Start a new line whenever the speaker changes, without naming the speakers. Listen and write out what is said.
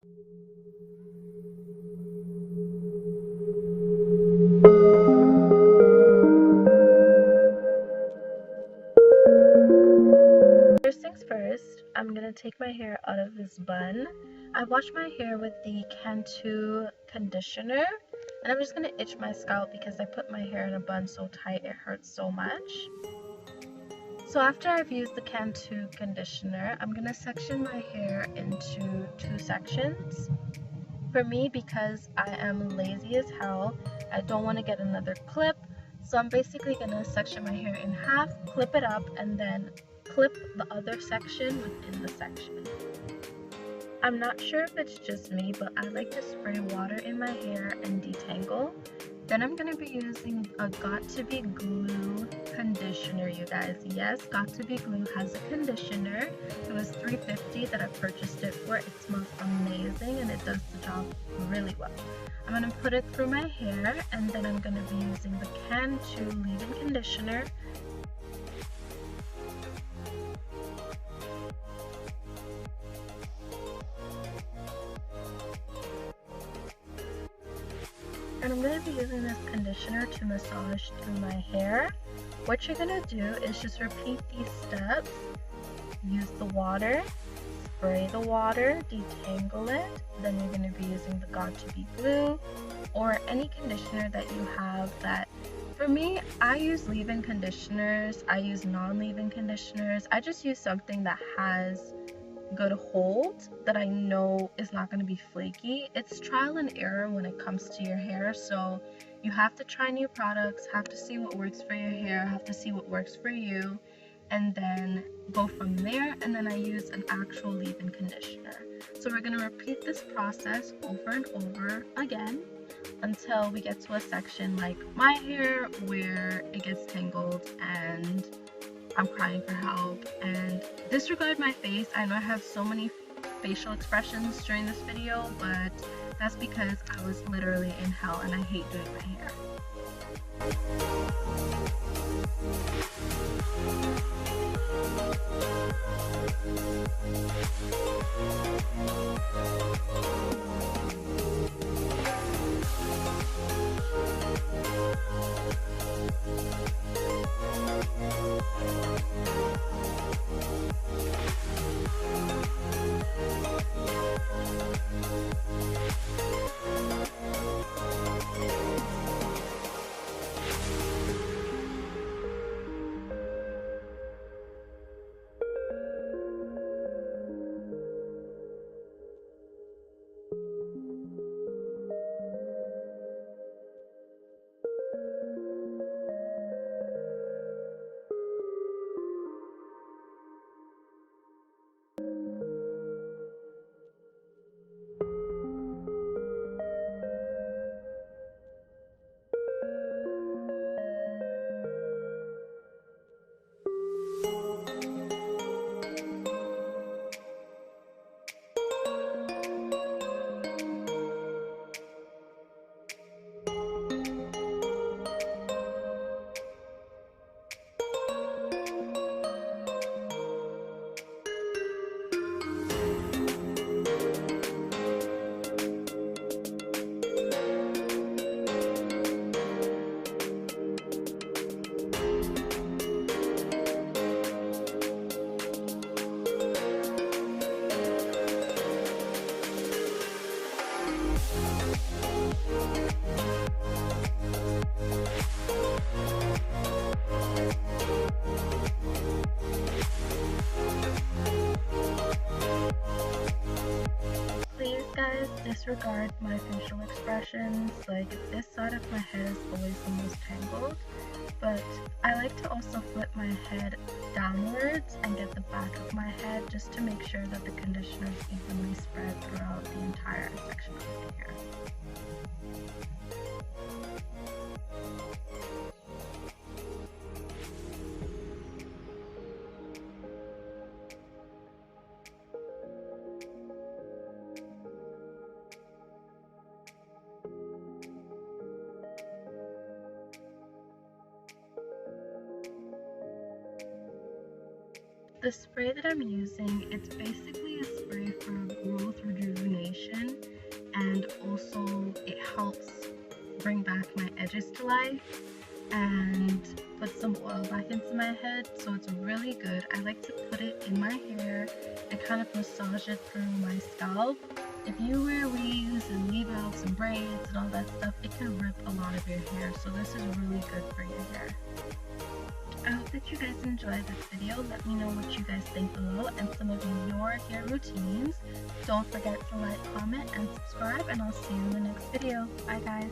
First things first, I'm gonna take my hair out of this bun. I wash my hair with the Cantu conditioner, and I'm just gonna itch my scalp because I put my hair in a bun so tight it hurts so much. So after I've used the Cantu conditioner, I'm gonna section my hair into 2 sections. For me, because I am lazy as hell, I don't want to get another clip, so I'm basically gonna section my hair in half, clip it up, and then clip the other section within the section. I'm not sure if it's just me, but I like to spray water in my hair and detangle. Then I'm gonna be using a Got To Be Glue conditioner, you guys. Yes, Got To Be Glue has a conditioner. It was $3.50 that I purchased it for. It smells amazing and it does the job really well. I'm gonna put it through my hair, and then I'm gonna be using the Cantu leave-in conditioner. And I'm going to be using this conditioner to massage through my hair. What you're going to do is just repeat these steps. Use the water, spray the water, detangle it. Then you're going to be using the Got To Be Glue or any conditioner that you have that. For me, I use leave-in conditioners. I use non-leave-in conditioners. I just use something that has good hold that I know is not going to be flaky. It's trial and error when it comes to your hair, so you have to try new products, have to see what works for your hair, have to see what works for you, and then go from there. And then I use an actual leave-in conditioner. So we're going to repeat this process over and over again until we get to a section like my hair where it gets tangled and I'm crying for help. And disregard my face. I know I have so many facial expressions during this video, but that's because I was literally in hell and I hate doing my hair. Guys, disregard my facial expressions. Like, this side of my head is always the most tangled, but I like to also flip my head downwards and get the back of my head just to make sure that the conditioner is evenly spread throughout the entire section of my hair. The spray that I'm using, it's basically a spray for growth rejuvenation. bring back my edges to life and put some oil back into my head, so it's really good. I like to put it in my hair and kind of massage it through my scalp. If you wear weaves and leave out some braids and all that stuff, it can rip a lot of your hair, so this is really good for your hair. I hope that you guys enjoyed this video. Let me know what you guys think below and some of your hair routines. Don't forget to like, comment, and subscribe, and I'll see you in the next video. Bye guys.